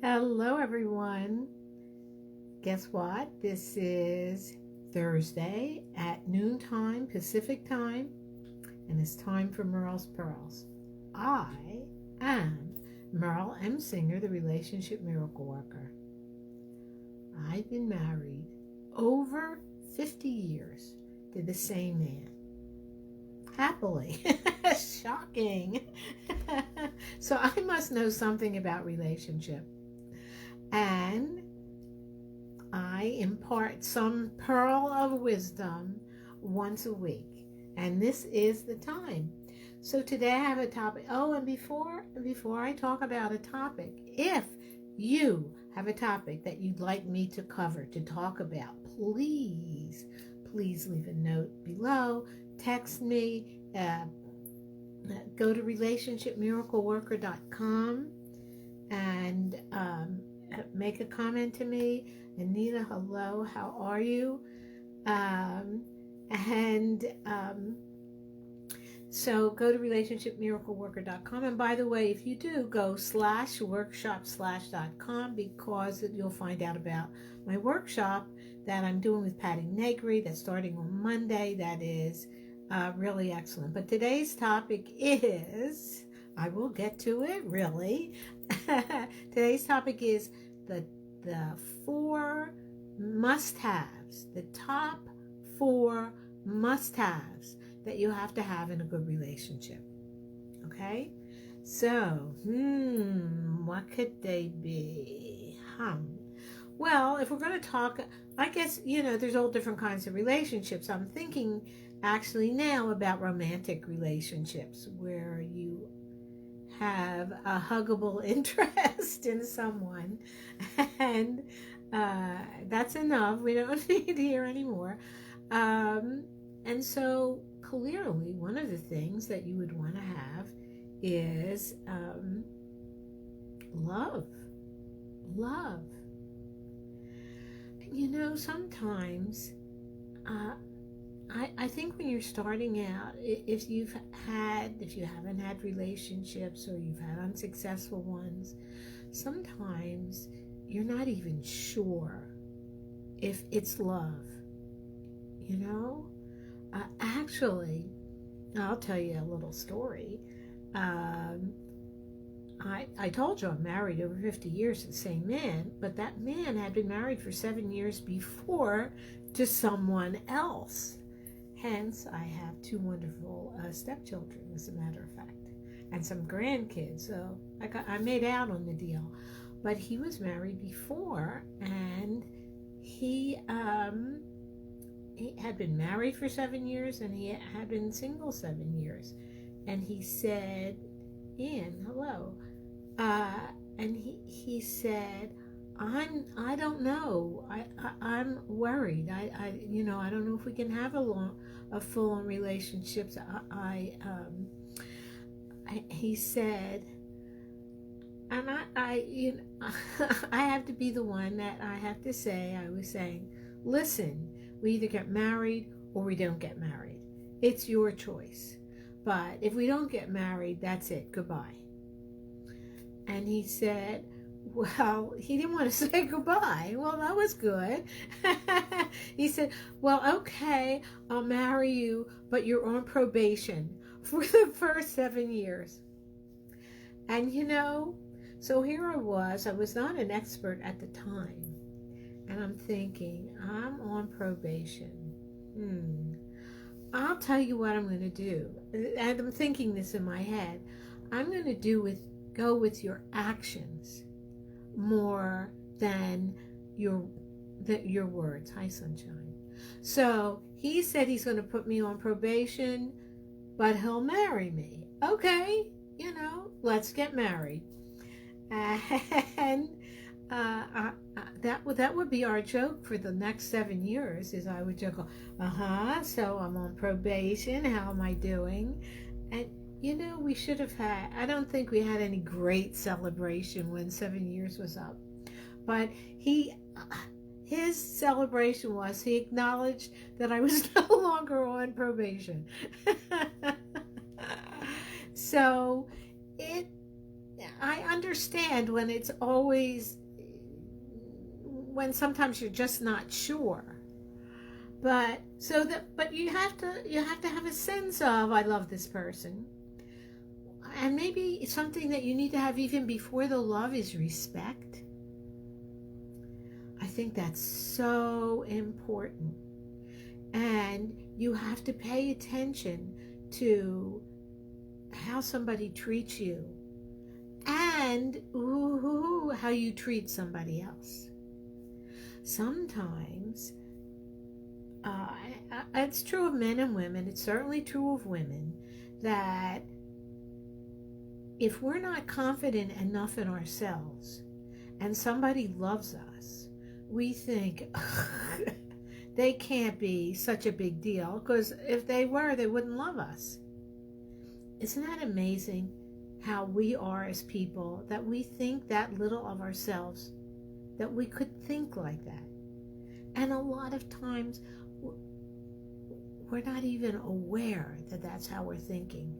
Hello, everyone. Guess what? This is Thursday at noontime Pacific time, and it's time for Merle's Pearls. I am Merle M. Singer, the Relationship Miracle Worker. I've been married over 50 years to the same man. Happily. Shocking. So I must know something about relationship. And I impart some pearl of wisdom once a week. And this is the time. So today I have a topic. Oh, and before I talk about a topic, if you have a topic that you'd like me to cover, to talk about, please leave a note below. Text me. Go to relationshipmiracleworker.com and make a comment to me. Anita, hello, how are you? So go to relationshipmiracleworker.com. And by the way, if you do, go /workshop/.com, because you'll find out about my workshop that I'm doing with Imagery that's starting on Monday. That is really excellent. But today's topic is, I will get to it, really. Today's topic is the 4 must-haves, the top 4 must-haves that you have to have in a good relationship. Okay? So, what could they be? Well, if we're going to talk, I guess, there's all different kinds of relationships. I'm thinking actually now about romantic relationships where you have a huggable interest in someone, and that's enough. We don't need to hear anymore. And so clearly one of the things that you would want to have is love. Sometimes I think when you're starting out, if you haven't had relationships or you've had unsuccessful ones, sometimes you're not even sure if it's love. Actually, I'll tell you a little story. I told you I'm married over 50 years to the same man, but that man had been married for 7 years before to someone else. Hence, I have 2 wonderful stepchildren, as a matter of fact, and some grandkids. So I made out on the deal. But he was married before, and he had been married for 7 years, and he had been single 7 years. And he said, Ian, hello. And he said, I don't know. I'm worried. I don't know if we can have a full-on relationships. He said, and I have to be the one that I have to say. I was saying, listen, we either get married or we don't get married. It's your choice. But if we don't get married, that's it. Goodbye. And he said, well, he didn't want to say goodbye. Well, that was good. He said, well, okay, I'll marry you, but you're on probation for the first 7 years. And so here I was not an expert at the time. And I'm thinking, I'm on probation. I'll tell you what I'm going to do. And I'm thinking this in my head. I'm going to go with your actions more than your words. Hi, sunshine. So he said he's going to put me on probation, but he'll marry me. Okay, let's get married. And that would be our joke for the next 7 years. Is I would joke, so I'm on probation. How am I doing? And we should have I don't think we had any great celebration when 7 years was up. But his celebration was he acknowledged that I was no longer on probation. So I understand when it's always, when sometimes you're just not sure. But you have to have a sense of, I love this person. And maybe something that you need to have even before the love is respect. I think that's so important. And you have to pay attention to how somebody treats you and how you treat somebody else. Sometimes, it's true of men and women, it's certainly true of women, that if we're not confident enough in ourselves and somebody loves us, we think, they can't be such a big deal, because if they were, they wouldn't love us. Isn't that amazing how we are as people, that we think that little of ourselves, that we could think like that? And a lot of times we're not even aware that that's how we're thinking.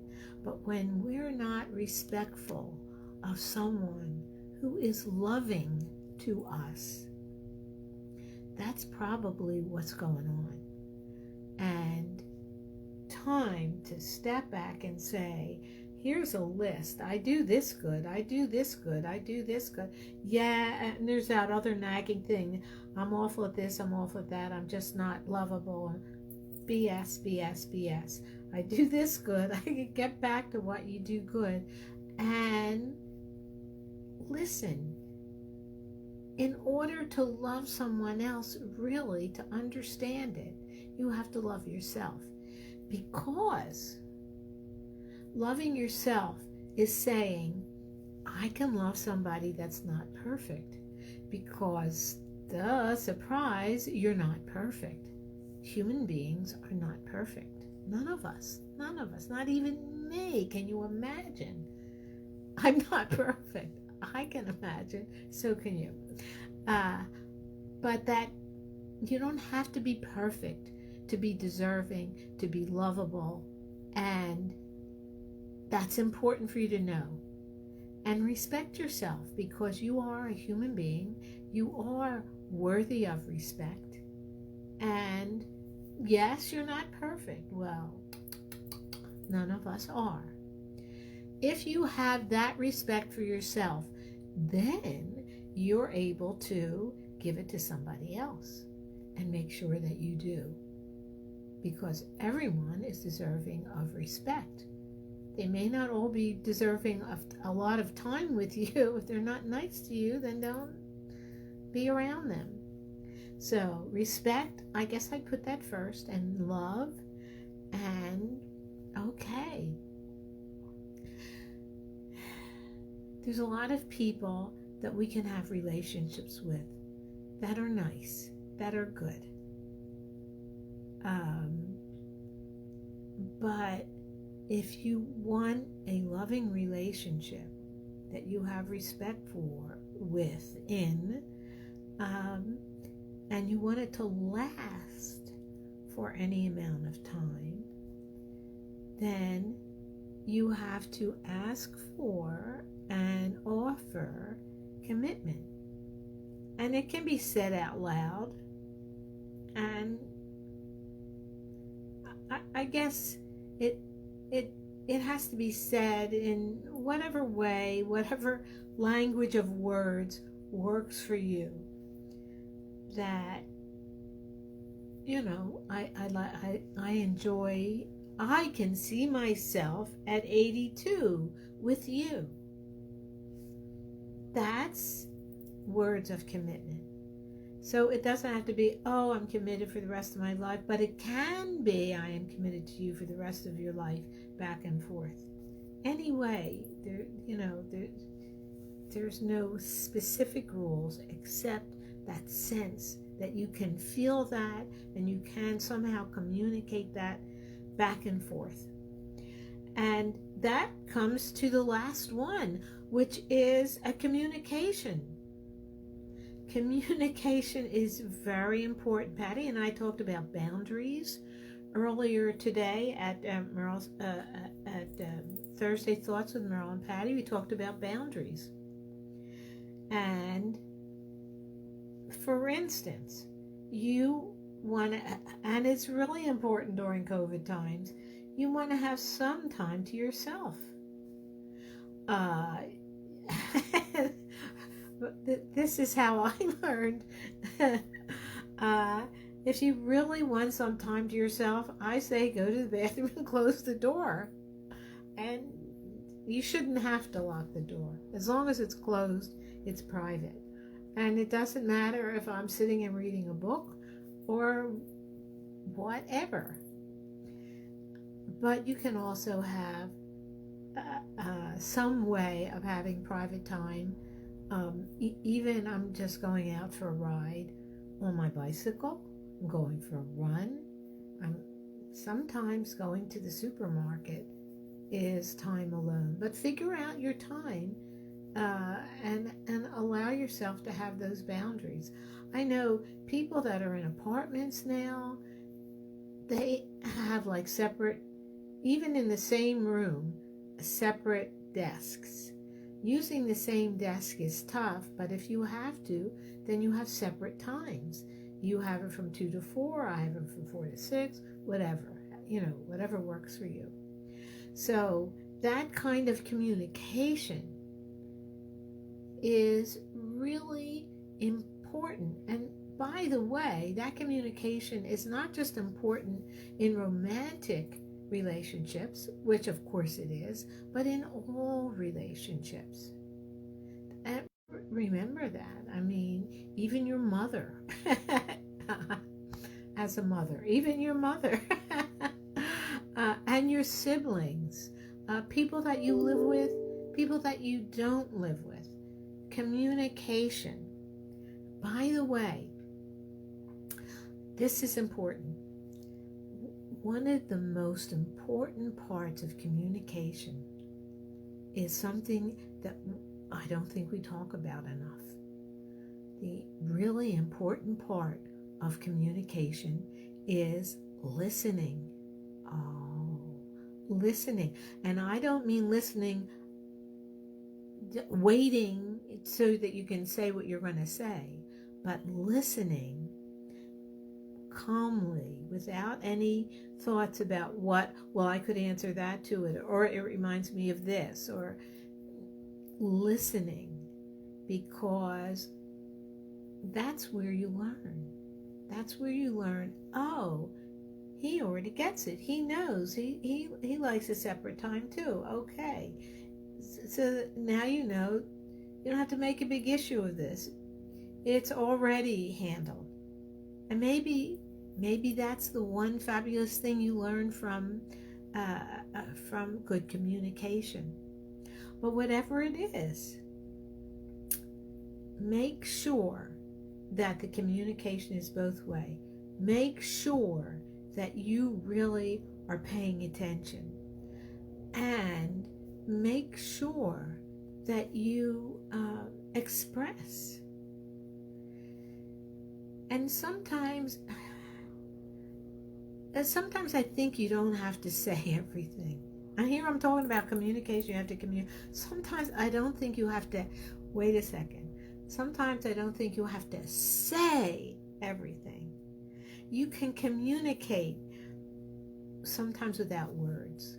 But when we're not respectful of someone who is loving to us, that's probably what's going on. And time to step back and say, here's a list. I do this good. I do this good. I do this good. Yeah, and there's that other nagging thing. I'm awful at this. I'm awful at that. I'm just not lovable. BS, BS, BS. I do this good. I can get back to what you do good. And listen. In order to love someone else, really, to understand it, you have to love yourself. Because loving yourself is saying, I can love somebody that's not perfect. Because, duh, surprise, you're not perfect. Human beings are not perfect. None of us, not even me. Can you imagine? I'm not perfect. I can imagine, so can you. But that you don't have to be perfect to be deserving, to be lovable, and that's important for you to know. And respect yourself, because you are a human being. You are worthy of respect. And yes, you're not perfect. Well, none of us are. If you have that respect for yourself, then you're able to give it to somebody else and make sure that you do. Because everyone is deserving of respect. They may not all be deserving of a lot of time with you. If they're not nice to you, then don't be around them. So respect, I guess I'd put that first, and love, and okay. There's a lot of people that we can have relationships with that are nice, that are good. But if you want a loving relationship that you have respect for, within, and you want it to last for any amount of time, then you have to ask for and offer commitment. And it can be said out loud. And I guess it has to be said in whatever way, whatever language of words works for you. That, you know, I enjoy, I can see myself at 82 with you. That's words of commitment. So it doesn't have to be, oh, I'm committed for the rest of my life, but it can be, I am committed to you for the rest of your life, back and forth. Anyway, there's no specific rules except that sense that you can feel that and you can somehow communicate that back and forth. And that comes to the last one, which is a communication. Communication is very important. Patty and I talked about boundaries earlier today at Merle's Thursday Thoughts with Merle and Patty. We talked about boundaries. And for instance, you want to, and it's really important during COVID times, you want to have some time to yourself. This is how I learned. If you really want some time to yourself, I say go to the bathroom and close the door. And you shouldn't have to lock the door. As long as it's closed, it's private. And it doesn't matter if I'm sitting and reading a book or whatever. But you can also have some way of having private time. Even I'm just going out for a ride on my bicycle, I'm going for a run. I'm sometimes going to the supermarket is time alone. But figure out your time and allow yourself to have those boundaries. I know people that are in apartments now, they have like separate, even in the same room, separate desks. Using the same desk is tough, but if you have to, then you have separate times. You have it from 2 to 4, I have it from 4 to 6, whatever, whatever works for you. So that kind of communication is really important. And by the way, that communication is not just important in romantic relationships, which of course it is, but in all relationships. And remember that. I mean, even your mother, as a mother, even your mother, and your siblings, people that you live with, people that you don't live with. Communication. By the way, this is important. One of the most important parts of communication is something that I don't think we talk about enough. The really important part of communication is listening. Oh, listening. And I don't mean listening, waiting so that you can say what you're going to say, but listening calmly, without any thoughts about I could answer that to it, or it reminds me of this, or listening, because that's where you learn. That's where you learn, oh, he already gets it. He knows. He likes a separate time too. Okay. So now you know, you don't have to make a big issue of this. It's already handled. And maybe that's the one fabulous thing you learn from good communication. But whatever it is, make sure that the communication is both way. Make sure that you really are paying attention, and make sure that you express. And sometimes I think you don't have to say everything. And here I'm talking about communication. You have to communicate. Sometimes I don't think you have to, wait a second. Sometimes I don't think you have to say everything. You can communicate sometimes without words.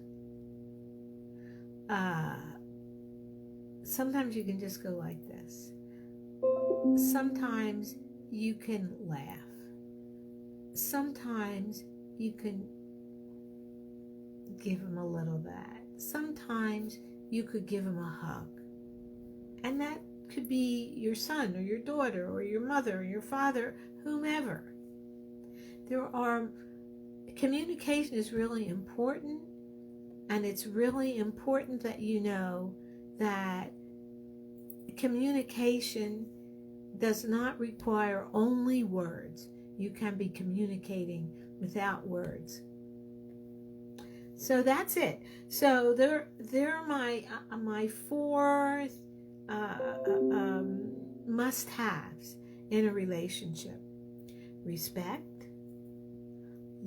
Sometimes you can just go like this. Sometimes you can laugh. Sometimes you can give him a little that. Sometimes you could give him a hug. And that could be your son or your daughter or your mother or your father, whomever. Communication is really important, and it's really important that you know that communication does not require only words. You can be communicating without words. So that's it. So there are my 4 must-haves in a relationship: respect,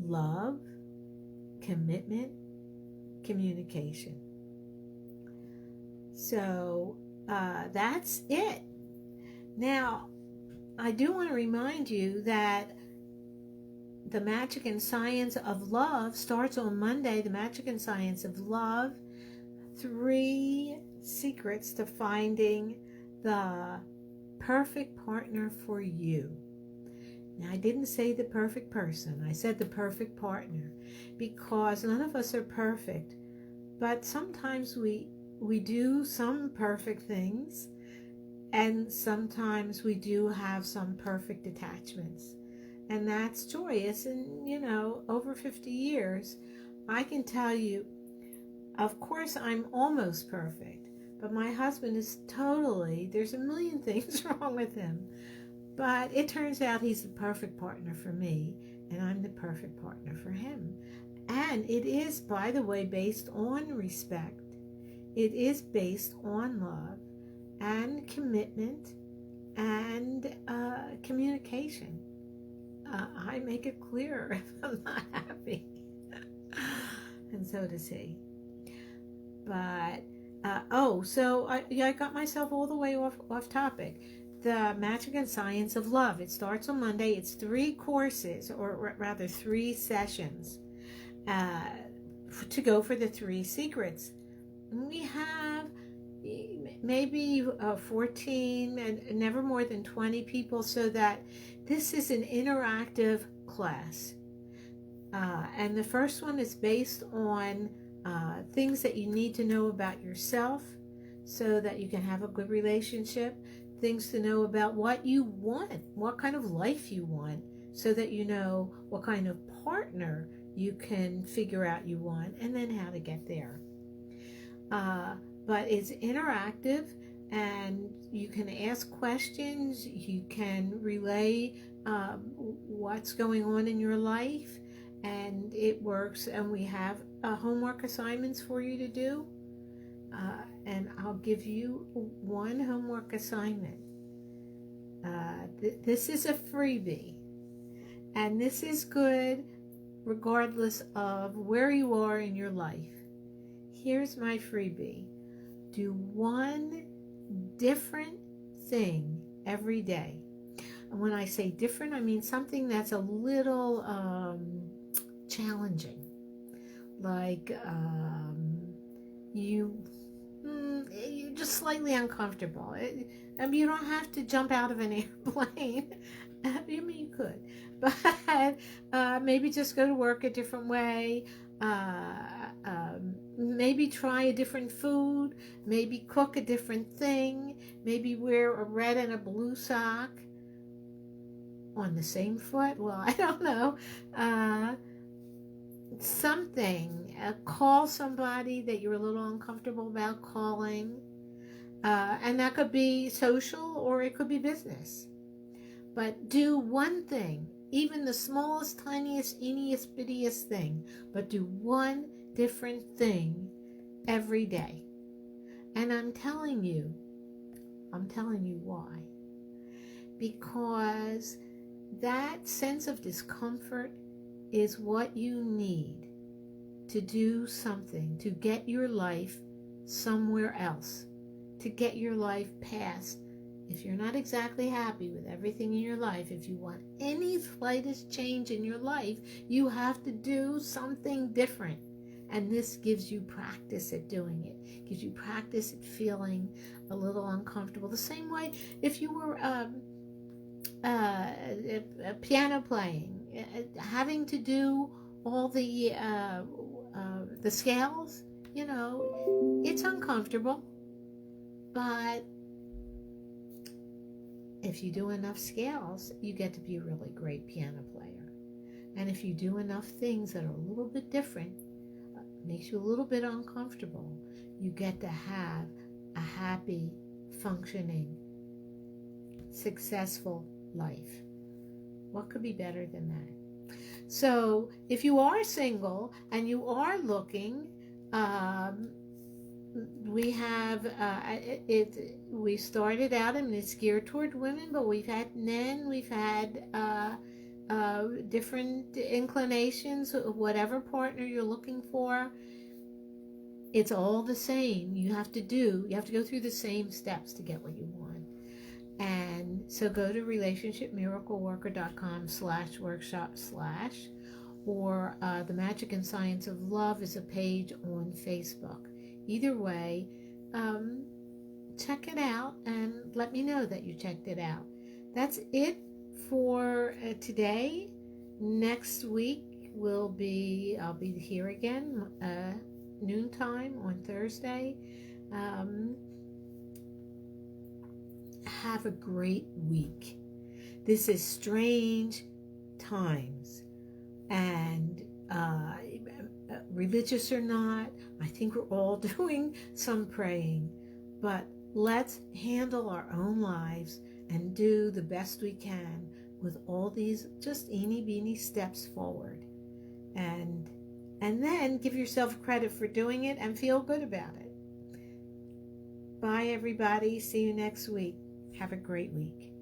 love, commitment, communication. So that's it. Now, I do want to remind you that the Magic and Science of Love starts on Monday. The Magic and Science of Love, 3 secrets to finding the perfect partner for you. Now, I didn't say the perfect person. I said the perfect partner, because none of us are perfect. But sometimes we do some perfect things, and sometimes we do have some perfect attachments. And that's joyous. And, over 50 years, I can tell you, of course, I'm almost perfect. But my husband is there's a million things wrong with him. But it turns out he's the perfect partner for me, and I'm the perfect partner for him. And it is, by the way, based on respect. It is based on love and commitment and communication. I make it clear if I'm not happy. And so does he. But, so I got myself all the way off topic. The Magic and Science of Love. It starts on Monday. It's 3 courses, or rather 3 sessions, to go for the 3 secrets. We have maybe 14 and never more than 20 people, so that this is an interactive class. And the first one is based on things that you need to know about yourself so that you can have a good relationship, things to know about what you want, what kind of life you want, so that you know what kind of partner you can figure out you want, and then how to get there. But it's interactive, and you can ask questions, you can relay what's going on in your life, and it works. And we have homework assignments for you to do, and I'll give you 1 homework assignment. This is a freebie, and this is good regardless of where you are in your life. Here's my freebie. Do 1 different thing every day. And when I say different, I mean something that's a little challenging. Like you're just slightly uncomfortable. I mean, you don't have to jump out of an airplane. I mean, you could. But maybe just go to work a different way. Maybe try a different food, maybe cook a different thing, maybe wear a red and a blue sock on the same foot. Well, I don't know. Something. Call somebody that you're a little uncomfortable about calling. And that could be social, or it could be business. But do 1 thing, even the smallest, tiniest, eeniest, bittiest thing, but do 1 different thing every day. And I'm telling you why. Because that sense of discomfort is what you need to do something, to get your life somewhere else, to get your life past. If you're not exactly happy with everything in your life, if you want any slightest change in your life, you have to do something different. And this gives you practice at doing it. Gives you practice at feeling a little uncomfortable. The same way if you were piano playing, having to do all the scales, it's uncomfortable. But if you do enough scales, you get to be a really great piano player. And if you do enough things that are a little bit different, makes you a little bit uncomfortable, you get to have a happy, functioning, successful life. What could be better than that? So if you are single and you are looking, we have we started out, and it's geared toward women, but we've had men, we've had different inclinations. Whatever partner you're looking for, it's all the same. You have to go through the same steps to get what you want. And So go to relationshipmiracleworker.com/workshop/ or The Magic and Science of Love is a page on Facebook. Either way, check it out and let me know that you checked it out. That's it for today. Next week I'll be here again noontime on Thursday. Have a great week. This is strange times, and religious or not, I think we're all doing some praying, but let's handle our own lives and do the best we can with all these just eeny beeny steps forward, and then give yourself credit for doing it and feel good about it. Bye everybody, see you next week. Have a great week.